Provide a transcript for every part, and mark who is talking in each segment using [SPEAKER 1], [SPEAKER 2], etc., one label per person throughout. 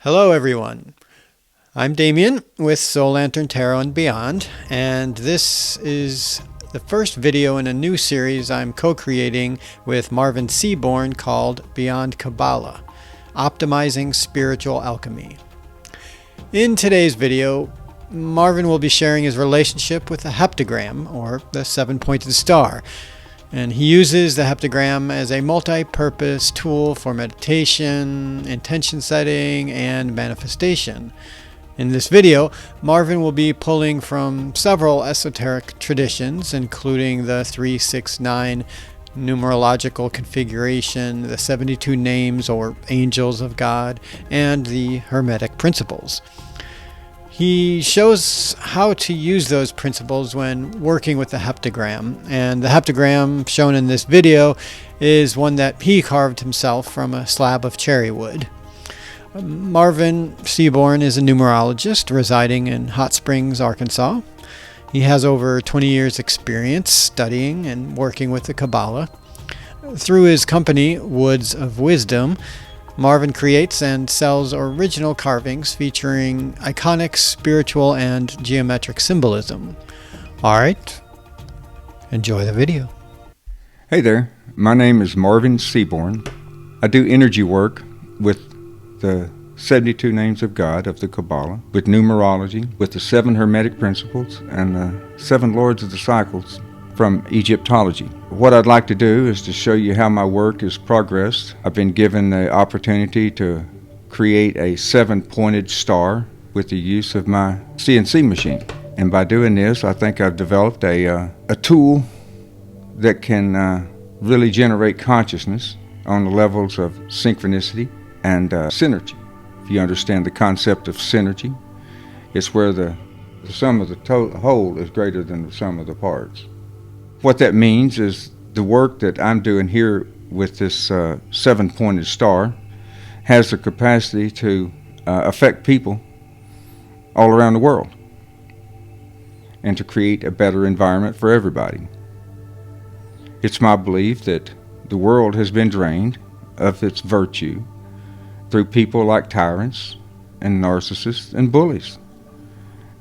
[SPEAKER 1] Hello everyone, I'm Damien with Soul Lantern Tarot and Beyond, and this is the first video in a new series I'm co-creating with Marvin Sebourn called Beyond Kabala, Optimizing Spiritual Alchemy. In today's video, Marvin will be sharing his relationship with the Heptagram, or the seven-pointed star, and he uses the Heptagram as a multi-purpose tool for meditation, intention setting, and manifestation. In this video, Marvin will be pulling from several esoteric traditions, including the 369 numerological configuration, the 72 names or angels of God, and the Hermetic Principles. He shows how to use those principles when working with the Heptagram, and the Heptagram shown in this video is one that he carved himself from a slab of cherry wood. Marvin Sebourn is a numerologist residing in Hot Springs, Arkansas. He has over 20 years experience studying and working with the Kabbala. Through his company, Woods of Wisdom, Marvin creates and sells original carvings featuring iconic spiritual and geometric symbolism. Alright, enjoy the video.
[SPEAKER 2] Hey there, my name is Marvin Sebourn. I do energy work with the 72 names of God of the Kabbala, with numerology, with the 7 Hermetic Principles, and the 7 Lords of the Cycles from Egyptology. What I'd like to do is to show you how my work has progressed. I've been given the opportunity to create a 7-pointed star with the use of my CNC machine. And by doing this, I think I've developed a tool that can really generate consciousness on the levels of synchronicity and synergy. If you understand the concept of synergy, it's where the sum of the whole is greater than the sum of the parts. What that means is the work that I'm doing here with this 7-pointed star has the capacity to affect people all around the world and to create a better environment for everybody. It's my belief that the world has been drained of its virtue through people like tyrants and narcissists and bullies.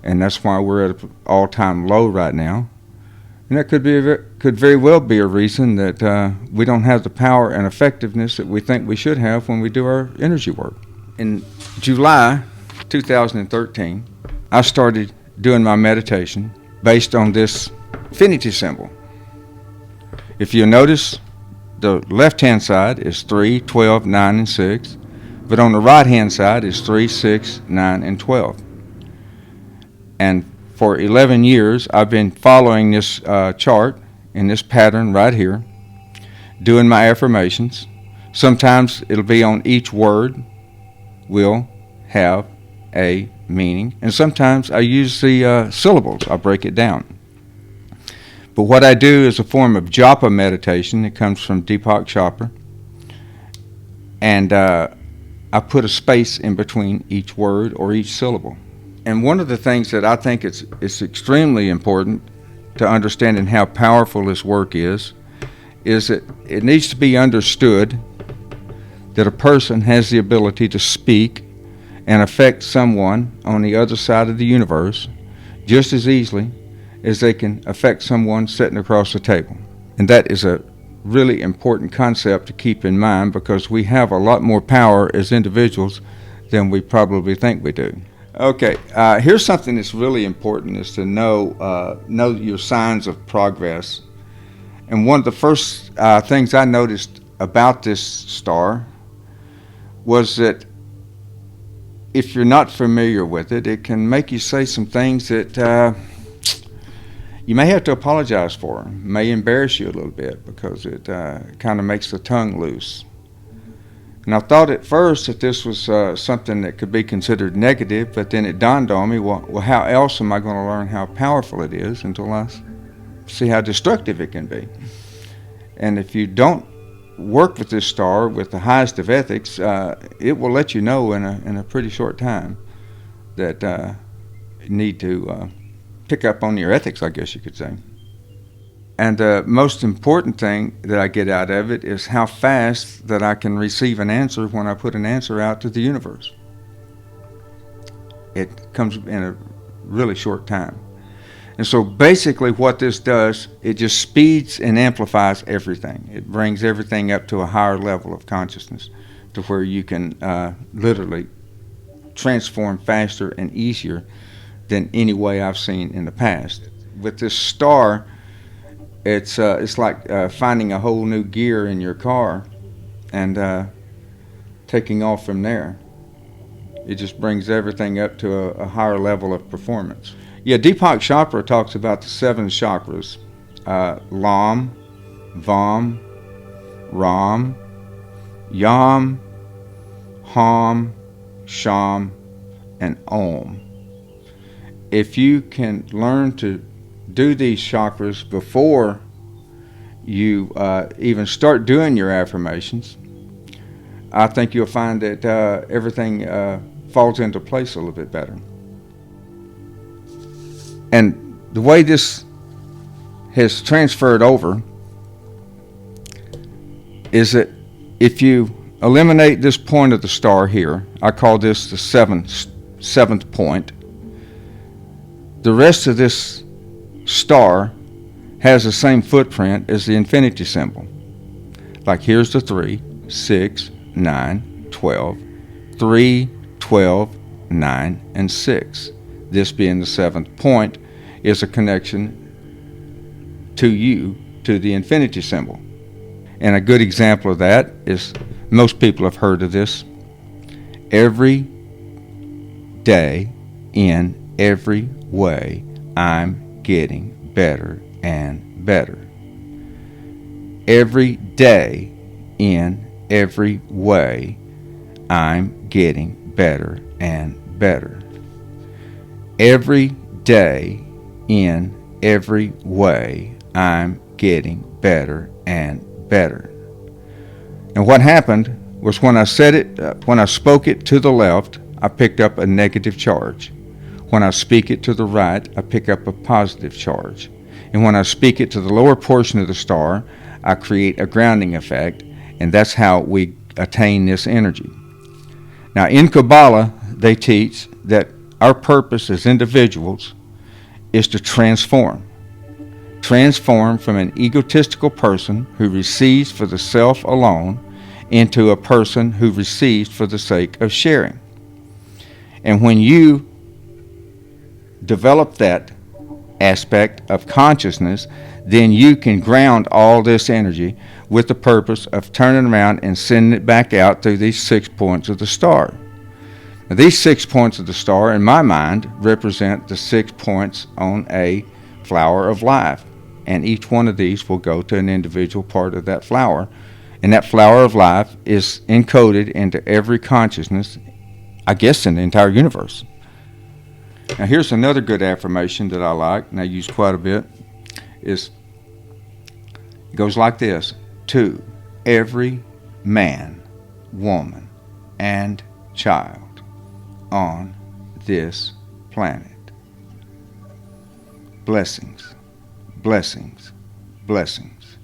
[SPEAKER 2] And that's why we're at an all-time low right now. And that could very well be a reason that we don't have the power and effectiveness that we think we should have when we do our energy work. In July 2013, I started doing my meditation based on this infinity symbol. If you notice, the left-hand side is 3, 12, 9, and 6, but on the right-hand side is 3, 6, 9, and 12. And for 11 years, I've been following this chart in this pattern right here, doing my affirmations. Sometimes it'll be on each word will have a meaning, and sometimes I use the syllables. I break it down. But what I do is a form of japa meditation. It comes from Deepak Chopra, and I put a space in between each word or each syllable. And one of the things that I think it's extremely important to understanding how powerful this work is that it needs to be understood that a person has the ability to speak and affect someone on the other side of the universe just as easily as they can affect someone sitting across the table. And that is a really important concept to keep in mind, because we have a lot more power as individuals than we probably think we do. Okay, here's something that's really important, is to know your signs of progress. And one of the first things I noticed about this star was that if you're not familiar with it, it can make you say some things that you may have to apologize for, may embarrass you a little bit, because it kind of makes the tongue loose. And I thought at first that this was something that could be considered negative, but then it dawned on me, well, how else am I going to learn how powerful it is until I see how destructive it can be? And if you don't work with this star with the highest of ethics, it will let you know in a pretty short time that you need to pick up on your ethics, I guess you could say. And the most important thing that I get out of it is how fast that I can receive an answer when I put an answer out to the universe. It comes in a really short time. And so basically what this does, it just speeds and amplifies everything. It brings everything up to a higher level of consciousness to where you can literally transform faster and easier than any way I've seen in the past. With this star, it's like finding a whole new gear in your car and taking off from there. It just brings everything up to a higher level of performance. Yeah, Deepak Chopra talks about the 7 chakras, Lam, Vam, Ram, Yam, Ham, Sham, and Om. If you can learn to do these chakras before you even start doing your affirmations, I think you'll find that everything falls into place a little bit better. And the way this has transferred over is that if you eliminate this point of the star here, I call this the seventh point, the rest of this star has the same footprint as the infinity symbol. Like here's the 3, 6, 9, 12, 3, 12, 9, and 6. This being the 7th point is a connection to you, to the infinity symbol. And a good example of that is, most people have heard of this, every day, in every way, I'm getting better and better. Every day, in every way, I'm getting better and better. Every day, in every way, I'm getting better and better. And what happened was when I said it, when I spoke it to the left, I picked up a negative charge. When I speak it to the right, I pick up a positive charge. And when I speak it to the lower portion of the star, I create a grounding effect, and that's how we attain this energy. Now, in Kabbalah, they teach that our purpose as individuals is to transform from an egotistical person who receives for the self alone into a person who receives for the sake of sharing. And when you develop that aspect of consciousness, then you can ground all this energy with the purpose of turning around and sending it back out through these 6 points of the star. Now, these 6 points of the star, in my mind, represent the 6 points on a flower of life. And each one of these will go to an individual part of that flower. And that flower of life is encoded into every consciousness, I guess, in the entire universe. Now, here's another good affirmation that I like, and I use quite a bit. It goes like this: to every man, woman, and child on this planet. Blessings, blessings, blessings.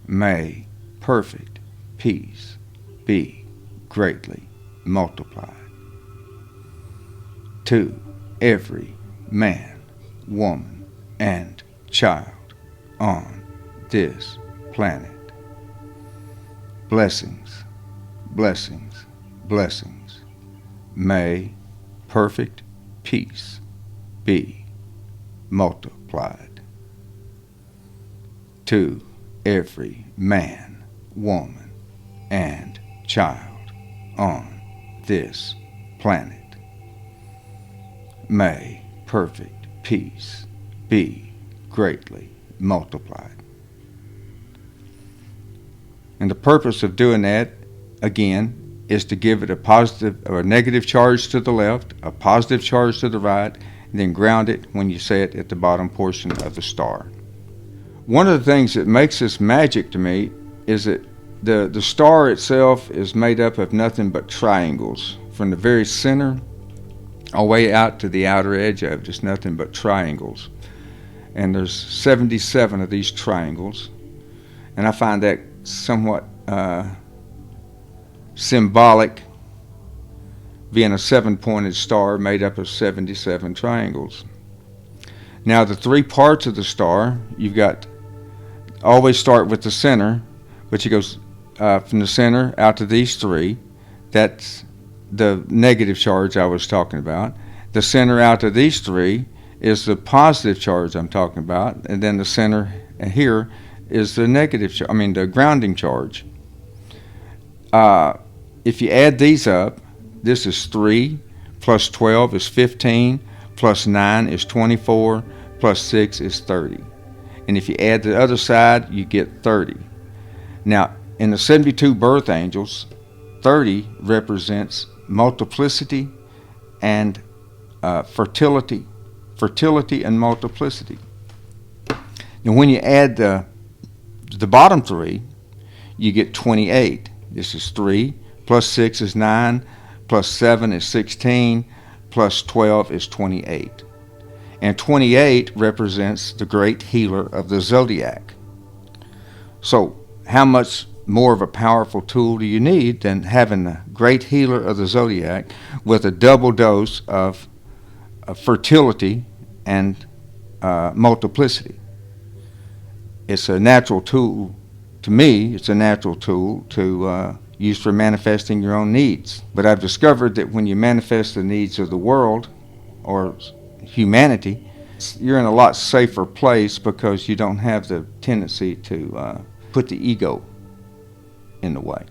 [SPEAKER 2] May perfect peace be greatly multiplied. To every man, woman, and child on this planet. Blessings, blessings, blessings. May perfect peace be multiplied. To every man, woman, and child on this planet. May perfect peace be greatly multiplied. And the purpose of doing that, again, is to give it a positive or a negative charge to the left, a positive charge to the right, and then ground it when you say it at the bottom portion of the star. One of the things that makes this magic to me is that the star itself is made up of nothing but triangles. From the very center all the way out to the outer edge of it, just nothing but triangles. And there's 77 of these triangles. And I find that somewhat symbolic being a 7-pointed star made up of 77 triangles. Now the 3 parts of the star, you've got, always start with the center, which goes from the center out to these 3. That's the negative charge I was talking about. The center out to these 3 is the positive charge I'm talking about, and then the center here is the negative, the grounding charge. If you add these up, this is 3 plus 12 is 15, plus 9 is 24, plus 6 is 30. And if you add the other side, you get 30. Now, in the 72 birth angels, 30 represents multiplicity and fertility and multiplicity. Now, when you add the bottom 3, you get 28. This is 3, plus 6 is 9, plus 7 is 16, plus 12 is 28. And 28 represents the great healer of the zodiac. So how much more of a powerful tool do you need than having the great healer of the zodiac with a double dose of fertility and multiplicity? It's a natural tool. To me, it's a natural tool to use for manifesting your own needs. But I've discovered that when you manifest the needs of the world or humanity, you're in a lot safer place because you don't have the tendency to put the ego in the way.